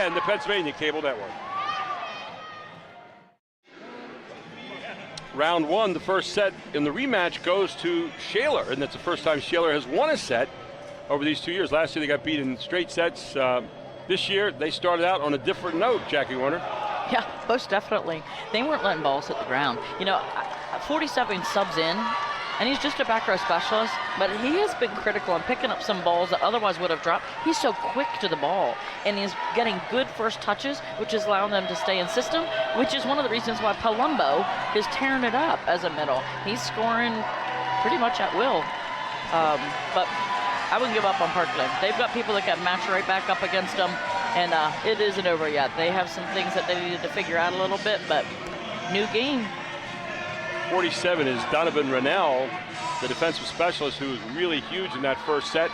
again, the Pennsylvania Cable Network. Round one, the first set in the rematch goes to Shaler, and that's the first time Shaler has won a set over these 2 years. Last year they got beat in straight sets. This year they started out on a different note, Jackie Warner. Yeah, most definitely. They weren't letting balls hit the ground. You know, 47 subs in, and he's just a back row specialist, but he has been critical in picking up some balls that otherwise would have dropped. He's so quick to the ball, and he's getting good first touches, which is allowing them to stay in system, which is one of the reasons why Palumbo is tearing it up as a middle. He's scoring pretty much at will. But I wouldn't give up on Parkland. They've got people that can match right back up against them, and it isn't over yet. They have some things that they needed to figure out a little bit, but new game. 47 is Donovan Rennell, the defensive specialist, who was really huge in that first set.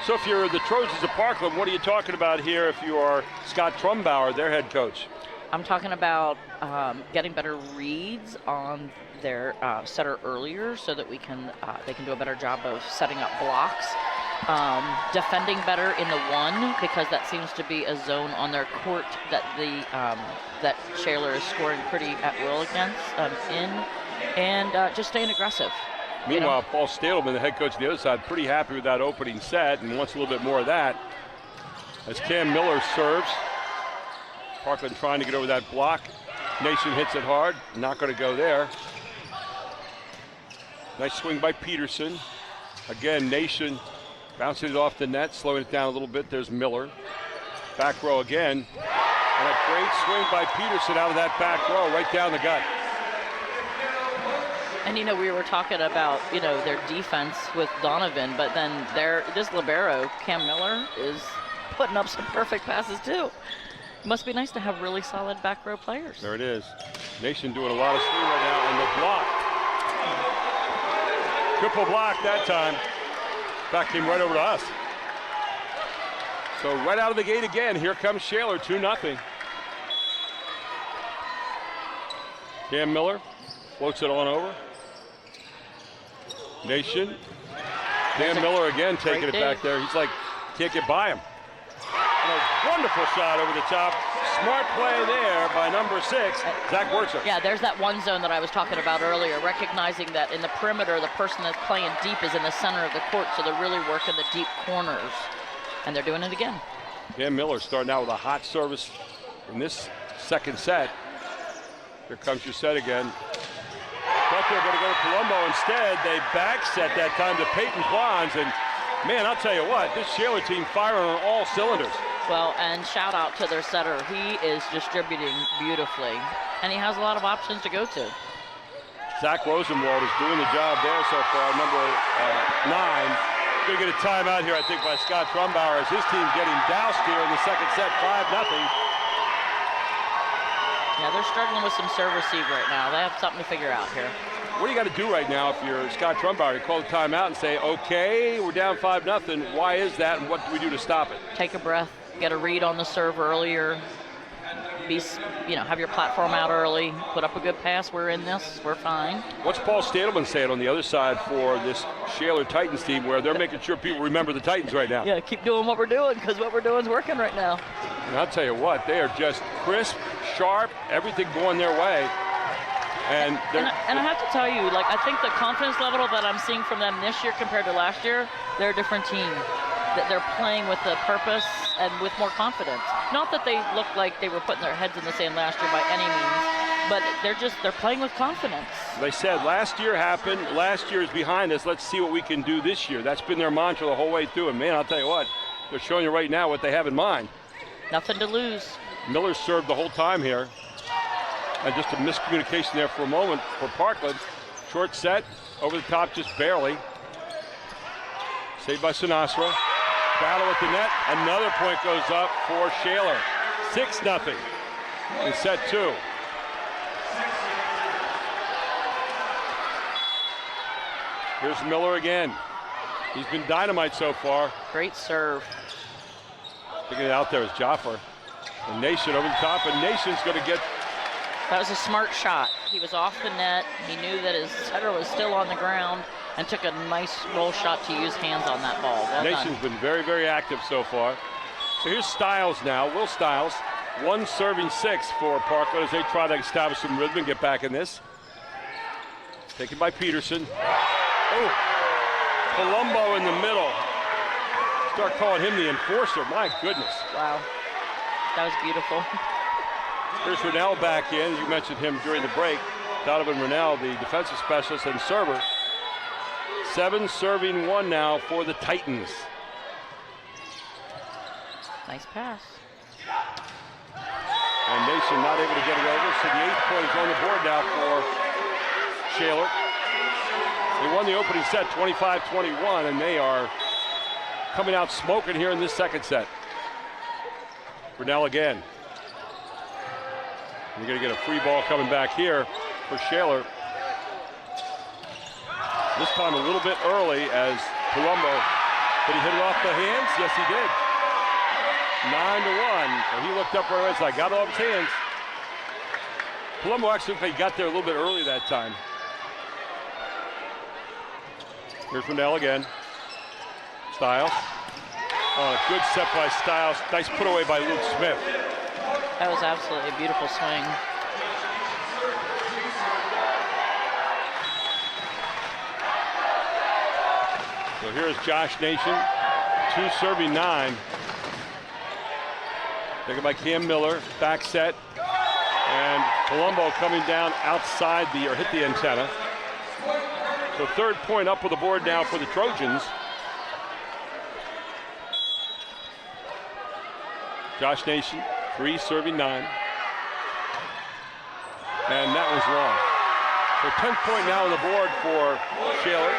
So if you're the Trojans of Parkland, what are you talking about here if you are Scott Trumbauer, their head coach? I'm talking about getting better reads on their setter earlier so that they can do a better job of setting up blocks. Defending better in the one, because that seems to be a zone on their court that that Shaler is scoring pretty at will against and just staying aggressive. Meanwhile, Paul Stadelman, the head coach on the other side, pretty happy with that opening set and wants a little bit more of that. As Cam Miller serves, Parkland trying to get over that block. Nation hits it hard, not going to go there. Nice swing by Peterson. Again, Nation bouncing it off the net, slowing it down a little bit. There's Miller. Back row again. And a great swing by Peterson out of that back row, right down the gut. And, you know, we were talking about, you know, their defense with Donovan, but then this libero, Cam Miller, is putting up some perfect passes, too. It must be nice to have really solid back row players. There it is. Nation doing a lot of speed right now, and the block. Triple block that time. Back came right over to us. So right out of the gate again, here comes Shaler, 2-0. Cam Miller floats it on over. Nation. Cam Miller again taking it back there. He's like, can't get by him. And a wonderful shot over the top. Smart play there by number 6, Zach Wertzer. Yeah, there's that one zone that I was talking about earlier, recognizing that in the perimeter, the person that's playing deep is in the center of the court, so they're really working the deep corners, and they're doing it again. Cam Miller starting out with a hot service in this second set. Here comes your set again. Thought they were going to go to Palumbo. Instead, they back set that time to Peyton Plons, and man, I'll tell you what, this Shaler team firing on all cylinders. Well, and shout out to their setter. He is distributing beautifully, and he has a lot of options to go to. Zach Rosenwald is doing the job there so far, number 9. Going to get a timeout here, I think, by Scott Trumbauer as his team getting doused here in the second set, 5-0. Yeah, they're struggling with some serve receive right now. They have something to figure out here. What do you got to do right now if you're Scott Trumbauer? You call the timeout and say, okay, we're down 5-0. Why is that, and what do we do to stop it? Take a breath, get a read on the serve earlier. Have your platform out early, put up a good pass. We're in this, we're fine. What's Paul Stadelman saying on the other side for this Shaler Titans team, where they're making sure people remember the Titans right now? Yeah, keep doing what we're doing, because what we're doing is working right now. And I'll tell you what, they are just crisp, sharp, everything going their way. And I have to tell you, like, I think the confidence level that I'm seeing from them this year compared to last year, they're a different team. That they're playing with a purpose and with more confidence. Not that they looked like they were putting their heads in the sand last year by any means, but they're playing with confidence. They said last year happened, last year is behind us, let's see what we can do this year. That's been their mantra the whole way through, and man, I'll tell you what, they're showing you right now what they have in mind. Nothing to lose. Miller served the whole time here. And just a miscommunication there for a moment for Parkland. Short set, over the top just barely. Saved by Sinasra. Battle at the net. Another point goes up for Shaler. 6-0 in set 2. Here's Miller again. He's been dynamite so far. Great serve. Taking it out there is Jaffer. And Nation over the top, and Nation's going to get. That was a smart shot. He was off the net. He knew that his setter was still on the ground and took a nice roll shot to use hands on that ball. Well Nation's done. been very, very active so far. So here's Stiles now, Will Stiles. 1 serving 6 for Parkland as they try to establish some rhythm and get back in this. Taken by Peterson. Oh, Palumbo in the middle. Start calling him the enforcer, my goodness. Wow, that was beautiful. Here's Rennell back in, you mentioned him during the break. Donovan Rennell, the defensive specialist and server. 7 serving 1 now for the Titans. Nice pass. And Nation not able to get it over, so the 8th point is on the board now for Shaler. They won the opening set 25-21, and they are coming out smoking here in this second set. Rennell again. You're going to get a free ball coming back here for Shaler. This time a little bit early as Palumbo. Did he hit it off the hands? Yes, he did. 9-1. So he looked up right away, so I got it off his hands. Palumbo actually got there a little bit early that time. Here's Rennell again. Stiles. Oh, a good set by Stiles. Nice put away by Luke Smith. That was absolutely a beautiful swing. So here's Josh Nation. 2 serving 9. Taken by Cam Miller. Back set. And Palumbo coming down outside or hit the antenna. So 3rd point up with the board now for the Trojans. Josh Nation, 3 serving 9. And that was long. So 10th point now on the board for Shaler.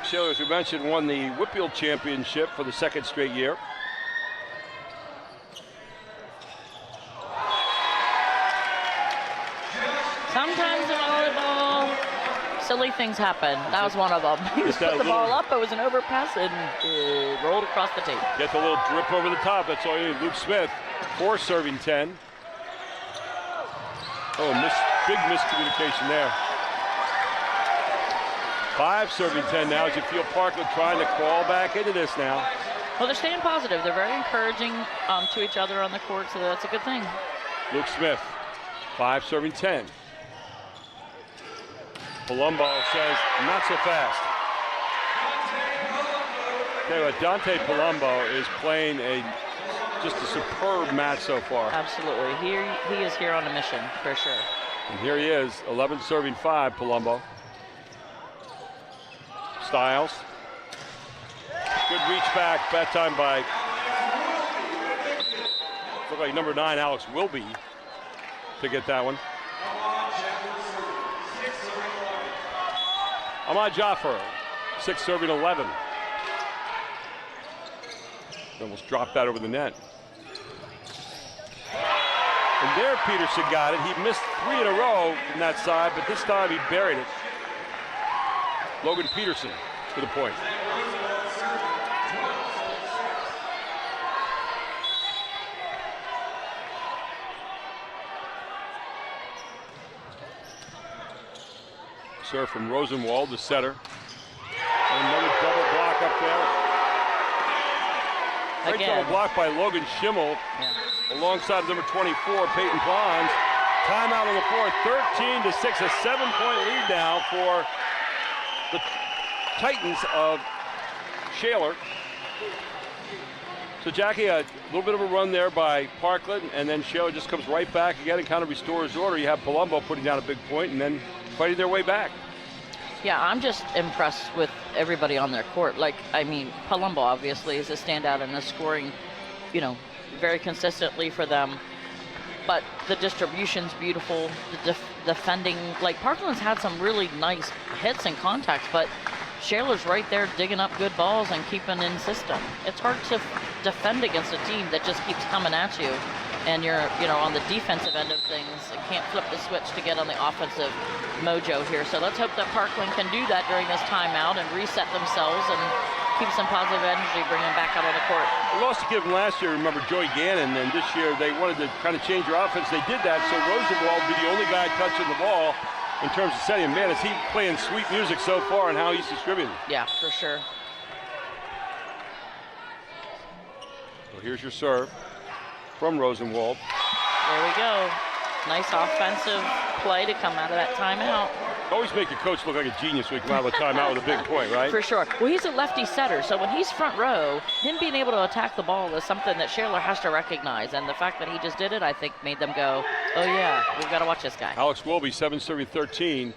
Shaler, as we mentioned, won the Whitfield Championship for the 2nd straight year. Sometimes in volleyball, silly things happen. That was one of them. He just put the ball up, it was an overpass, and it rolled across the tape. Get the little drip over the top, that's all you need. Luke Smith, 4 serving 10. Oh, big miscommunication there. 5 serving 10 now as you feel Parkland trying to crawl back into this now. Well, they're staying positive. They're very encouraging to each other on the court, so that's a good thing. Luke Smith, 5 serving 10. Palumbo says, not so fast. Tell you what, Dante Palumbo is playing just a superb match so far. Absolutely. He is here on a mission, for sure. And here he is, 11 serving 5, Palumbo. Stiles. Good reach back, that time by, looked like number 9, Alex Wilby, to get that one. Ahmad Jaffer, 6 serving 11. Almost dropped that over the net. And there Peterson got it. He missed 3 in a row from that side, but this time he buried it. Logan Peterson for the point. Serve from Rosenwald, the setter. And another double block up there. Great double block by Logan Schimmel, alongside number 24, Peyton Pons. Timeout on the floor, 13-6, a 7-point lead now for the Titans of Shaler. So Jackie, a little bit of a run there by Parkland, and then Shaler just comes right back again and kind of restores order. You have Palumbo putting down a big point and then fighting their way back. Yeah, I'm just impressed with everybody on their court. Like, I mean, Palumbo obviously is a standout and is scoring, very consistently for them. But the distribution's beautiful. The defending, like Parkland's had some really nice hits and contacts, but Shaler's right there digging up good balls and keeping in system. It's hard to defend against a team that just keeps coming at you, and you're, on the defensive end of things, can't flip the switch to get on the offensive mojo here. So let's hope that Parkland can do that during this timeout and reset themselves and keep some positive energy, bring them back out on the court. We lost to give them last year, remember, Joey Gannon, and this year they wanted to kind of change their offense. They did that, so Rosenwald would be the only guy touching the ball, in terms of setting him. Man, is he playing sweet music so far and how he's distributing. Yeah, for sure. So here's your serve from Rosenwald. There we go. Nice offensive play to come out of that timeout. Always make your coach look like a genius when you come out of a timeout with a big point, right? For sure. Well, he's a lefty setter, so when he's front row, him being able to attack the ball is something that Shaler has to recognize. And the fact that he just did it, I think, made them go, oh yeah, we've got to watch this guy. Alex Wilby, 7-13.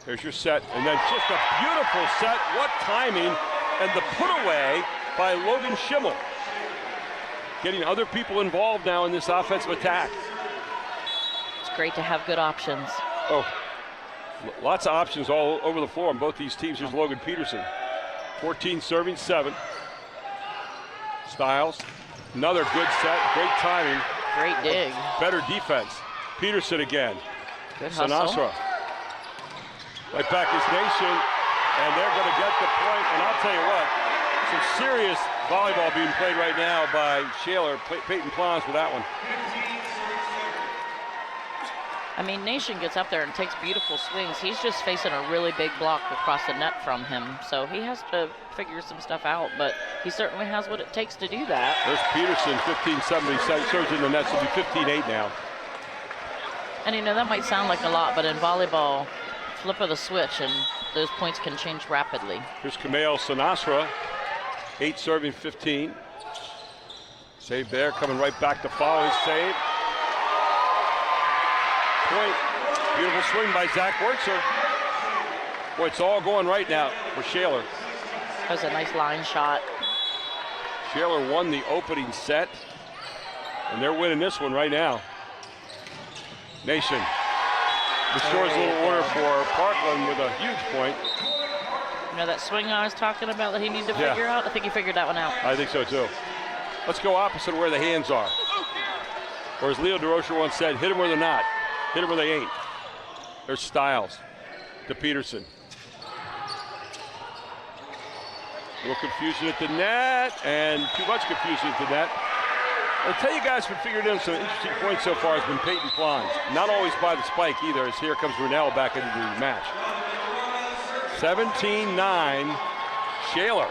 There's your set, and then just a beautiful set. What timing, and the put away by Logan Schimmel. Getting other people involved now in this offensive attack. It's great to have good options. Oh, lots of options all over the floor on both these teams. Here's Logan Peterson. 14 serving, 7. Styles, another good set, great timing. Great dig. Better defense. Peterson again. Good hustle. Sinasra. Right back is Nation, and they're going to get the point. And I'll tell you what, some serious volleyball being played right now by Shaler. Peyton Plons with that one. I mean, Nation gets up there and takes beautiful swings. He's just facing a really big block across the net from him, so he has to figure some stuff out, but he certainly has what it takes to do that. There's Peterson, 15-70, serves in the net, so it'll be 15-8 now. And you know, that might sound like a lot, but in volleyball, flip of the switch and those points can change rapidly. Here's Kamel Sinasra, 8 serving, 15. Save there, coming right back to follow his save. Point. Beautiful swing by Zach Wertzer. Boy, it's all going right now for Shaler. That was a nice line shot. Shaler won the opening set, and they're winning this one right now. Nation restores a little order for Parkland with a huge point. You know that swing I was talking about that he needed to figure out? I think he figured that one out. I think so too. Let's go opposite of where the hands are. Or as Leo DeRocher once said, hit them where they're not. Hit them where they ain't. There's Styles to Peterson. A little confusion at the net, and too much confusion at the net. I'll tell you guys who figured in some interesting points so far has been Peyton Plons. Not always by the spike either, as here comes Rennell back into the match. 17-9, Shaler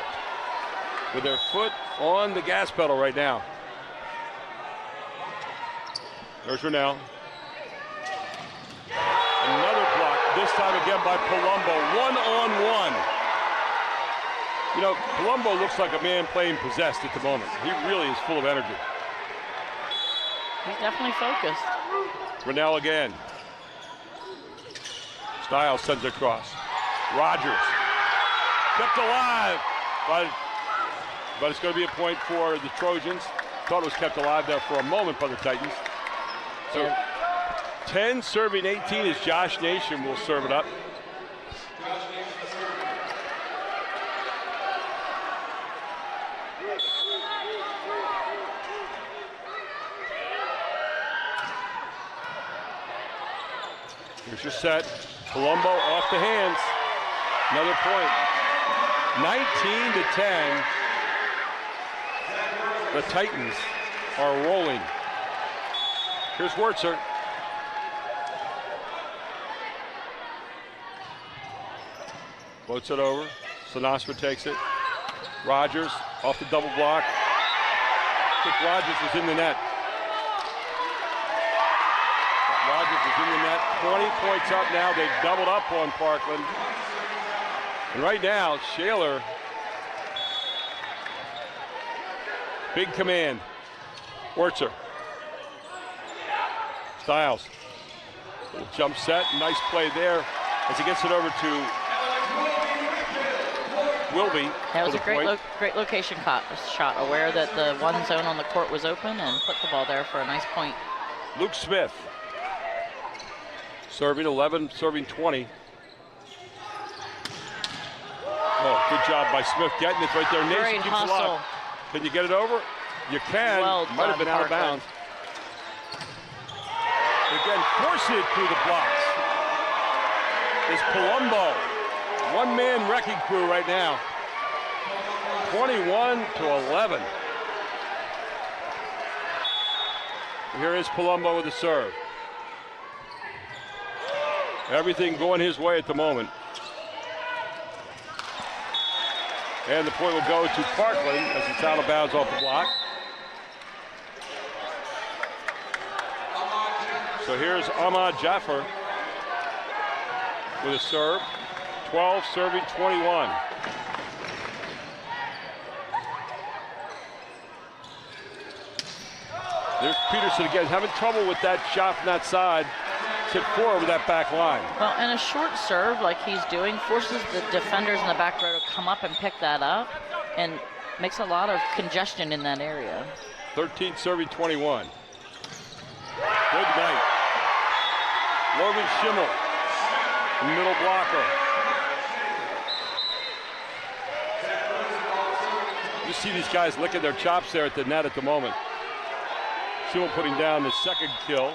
with their foot on the gas pedal right now. There's Rennell. Another block, this time again by Palumbo, 1-on-1. You know, Palumbo looks like a man playing possessed at the moment. He really is full of energy. He's definitely focused. Rennell again. Styles sends it across. Rogers kept alive, but it's going to be a point for the Trojans. Thought it was kept alive there for a moment by the Titans. So 10 serving 18 as Josh Nation will serve it up. Here's your set. Palumbo off the hands. Another point. 19-10. The Titans are rolling. Here's Wertzer. Floats it over. Sinasra takes it. Rogers off the double block. I think Rogers was in the net. Rogers is in the net. 20 points up now. They've doubled up on Parkland. And right now, Shaler, big command. Wertzer. Styles. Little jump set. Nice play there as he gets it over to Wilby. That was a great location shot. Aware that the one zone on the court was open and put the ball there for a nice point. Luke Smith. Serving 11, serving 20. Oh, good job by Smith getting it right there. Nation keeps it alive. Can you get it over? You can. Well Might have been out of bounds. Again, forcing it through the blocks is Palumbo. One-man wrecking crew right now. 21-11. Here is Palumbo with the serve. Everything going his way at the moment. And the point will go to Parkland as it's out of bounds off the block. So here's Ahmad Jaffer with a serve. 12 serving 21. There's Peterson again, having trouble with that shot from that side. Hit 4 over that back line. Well, and a short serve like he's doing forces the defenders in the back row to come up and pick that up and makes a lot of congestion in that area. 13 serving 21. Good night. Logan Schimmel, middle blocker. You see these guys licking their chops there at the net at the moment. Schimmel putting down the second kill.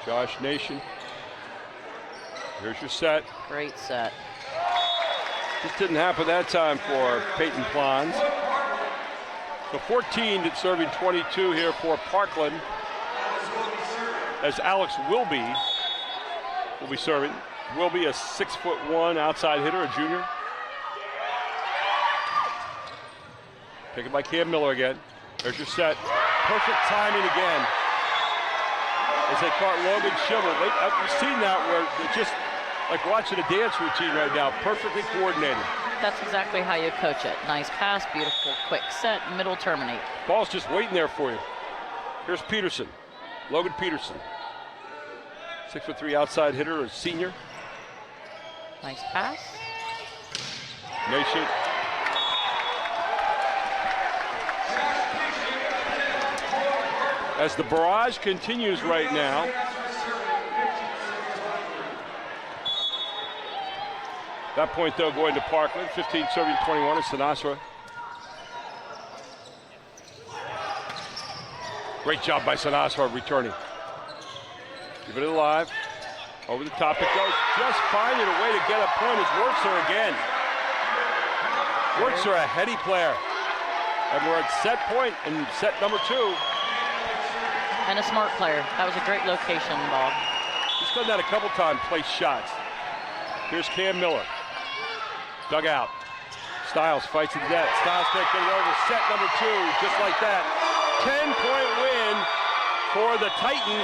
Josh Nation. Here's your set. Great set. Just didn't happen that time for Peyton Plons. So 14 to serving 22 here for Parkland. As Alex Wilby will be serving. Wilby, a 6'1" outside hitter, a junior. Taken by Cam Miller again. There's your set. Perfect timing again. As they caught Logan Schimmel. I've seen that where it's just like watching a dance routine right now. Perfectly coordinated. That's exactly how you coach it. Nice pass, beautiful, quick set, middle terminate. Ball's just waiting there for you. Here's Peterson. Logan Peterson. 6'3" outside hitter, a senior. Nice pass. Nation. As the barrage continues right now. That point, though, going to Parkland. 15 serving 21 is Sinasra. Great job by Sinasra returning. Keep it alive. Over the top it goes. Just finding a way to get a point as Wurtzer again. Wurtzer, a heady player. And we're at set point in set number 2. And a smart player. That was a great location ball. He's done that a couple times, place shots. Here's Cam Miller. Dug out. Stiles fights to the net. Stiles can't get it over. Set number 2, just like that. 10-point win for the Titans.